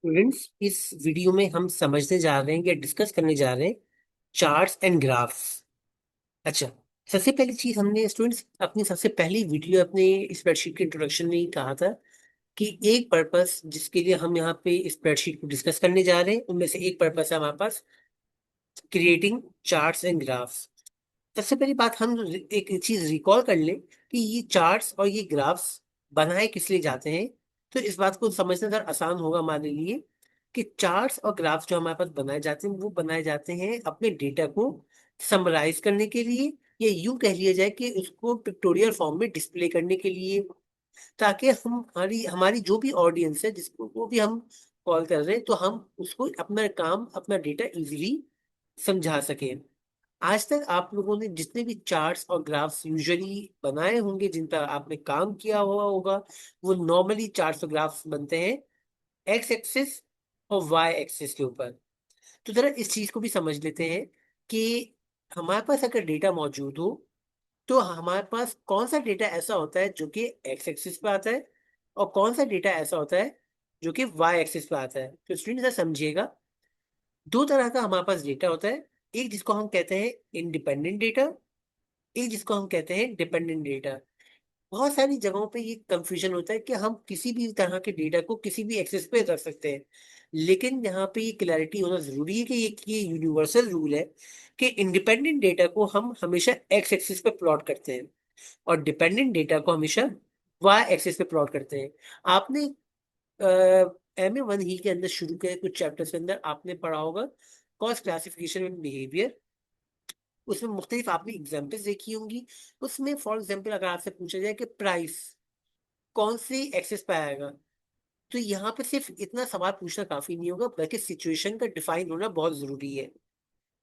Students, इस video में हम समझने जा रहे हैं या डिस्कस करने जा रहे हैं चार्ट्स एंड ग्राफ्स। अच्छा, सबसे पहली चीज हमने स्टूडेंट्स अपनी सबसे पहली वीडियो अपने स्प्रेडशीट के इंट्रोडक्शन में ही कहा था कि एक पर्पस जिसके लिए हम यहाँ पे स्प्रेडशीट को डिस्कस करने जा रहे हैं उनमें से एक पर्पस है हमारे पास क्रिएटिंग चार्ट्स एंड ग्राफ्स। सबसे पहली बात हम एक चीज रिकॉल कर लें कि ये चार्ट्स और ये ग्राफ्स बनाए किस लिए जाते हैं। तो इस बात को समझना जरा आसान होगा हमारे लिए कि चार्ट्स और ग्राफ्स जो हमारे पास बनाए जाते हैं वो बनाए जाते हैं अपने डेटा को समराइज करने के लिए, या यूं कह लिया जाए कि उसको पिक्टोरियल फॉर्म में डिस्प्ले करने के लिए, ताकि हम हमारी हमारी जो भी ऑडियंस है जिसको वो भी हम कॉल कर रहे हैं तो हम उसको अपना काम अपना डेटा इजीली समझा सकें। आज तक आप लोगों ने जितने भी चार्ट्स और ग्राफ्स यूजुअली बनाए होंगे, जिन पर आपने काम किया हुआ होगा, वो नॉर्मली चार्ट्स और ग्राफ्स बनते हैं एक्स एक्सिस और वाई एक्सिस के ऊपर। तो जरा इस चीज को भी समझ लेते हैं कि हमारे पास अगर डेटा मौजूद हो तो हमारे पास कौन सा डेटा ऐसा होता है जो कि एक्स एक्सिस पे आता है और कौन सा डेटा ऐसा होता है जो कि वाई एक्सिस पे आता है। तो स्टूडेंट समझिएगा, दो तरह का हमारे पास डेटा होता है। एक जिसको हम कहते हैं इंडिपेंडेंट डेटा, एक जिसको हम कहते हैं डिपेंडेंट डेटा। बहुत सारी जगहों पे ये कंफ्यूजन होता है कि हम किसी भी तरह के डेटा को किसी भी एक्सेस पे रख सकते हैं, लेकिन यहाँ पे ये क्लैरिटी होना जरूरी है कि ये यूनिवर्सल रूल है कि इंडिपेंडेंट डेटा को हम हमेशा एक्स एक्सिस पे प्लॉट करते हैं और डिपेंडेंट डेटा को हमेशा वाई एक्सिस पे प्लॉट करते हैं। आपने MA 1 ही के अंदर शुरू के कुछ चैप्टर्स के अंदर आपने पढ़ा होगा कॉस्ट क्लासिफिकेशन एंड बिहेवियर। उसमें मुख्तलिफ आपने एग्जाम्पल्स देखी होंगी। उसमें फॉर एग्जाम्पल अगर आपसे पूछा जाए कि प्राइस कौन सी एक्सेस पे आएगा, तो यहाँ पे सिर्फ इतना सवाल पूछना काफी नहीं होगा, बल्कि सिचुएशन का डिफाइन होना बहुत जरूरी है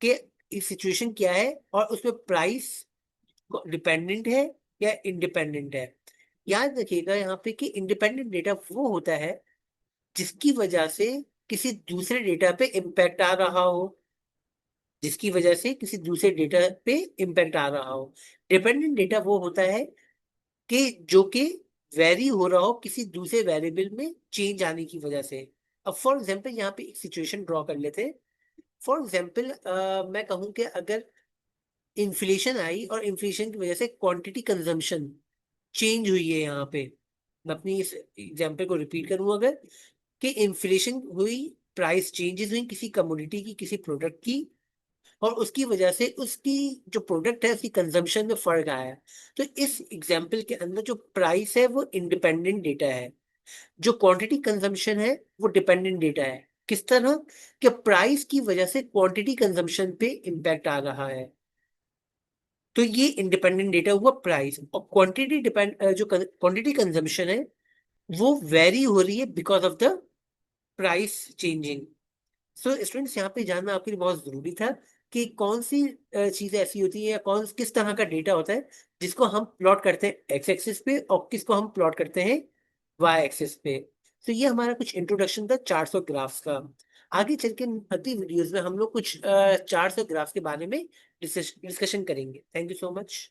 कि इस सिचुएशन क्या है और उसमें प्राइस डिपेंडेंट है या इंडिपेंडेंट है। याद रखिएगा यहाँ पे कि इंडिपेंडेंट डेटा वो होता है जिसकी वजह से किसी दूसरे डेटा पे इम्पैक्ट आ रहा हो, जिसकी वजह से किसी दूसरे डेटा पे इम्पैक्ट आ रहा हो। डिपेंडेंट डेटा वो होता है कि जो कि वेरी हो रहा हो किसी दूसरे वेरिएबल में चेंज आने की वजह से। अब फॉर एग्जांपल यहाँ पे एक सिचुएशन ड्रॉ कर लेते हैं। फॉर एग्जांपल मैं कहूँ कि अगर इन्फ्लेशन आई और इन्फ्लेशन की वजह से क्वांटिटी कंजम्पशन चेंज हुई है यहाँ पे, मैं अपनी इस एग्जांपल को रिपीट करूँ, अगर कि इन्फ्लेशन हुई, प्राइस चेंजेस हुई किसी कमोडिटी की किसी प्रोडक्ट की, और उसकी वजह से उसकी जो प्रोडक्ट है उसकी कंजम्पशन में फर्क आया है। तो इस एग्जाम्पल के अंदर जो प्राइस है वो इंडिपेंडेंट डेटा है, जो क्वांटिटी कंजम्पशन है वो डिपेंडेंट डेटा है। किस तरह कि प्राइस की वजह से क्वांटिटी कंजम्पशन पे इम्पैक्ट आ रहा है, तो ये इंडिपेंडेंट डेटा हुआ प्राइस। और क्वांटिटी डिपेंड जो क्वांटिटी कंजम्पशन है वो वेरी हो रही है because of the price changing. So students, यहाँ पे जानना आपके लिए बहुत जरूरी था कि कौन सी चीजें ऐसी होती है या कौन किस तरह का डेटा होता है जिसको हम प्लॉट करते हैं एक्स एक्सिस पे और किसको हम प्लॉट करते हैं वाई एक्सिस पे। तो ये हमारा कुछ इंट्रोडक्शन था चार्ट्स और ग्राफ्स का। आगे चल के अगली वीडियोस में हम लोग कुछ चार्ट्स और ग्राफ्स के बारे में डिस्कशन करेंगे। Thank you so much.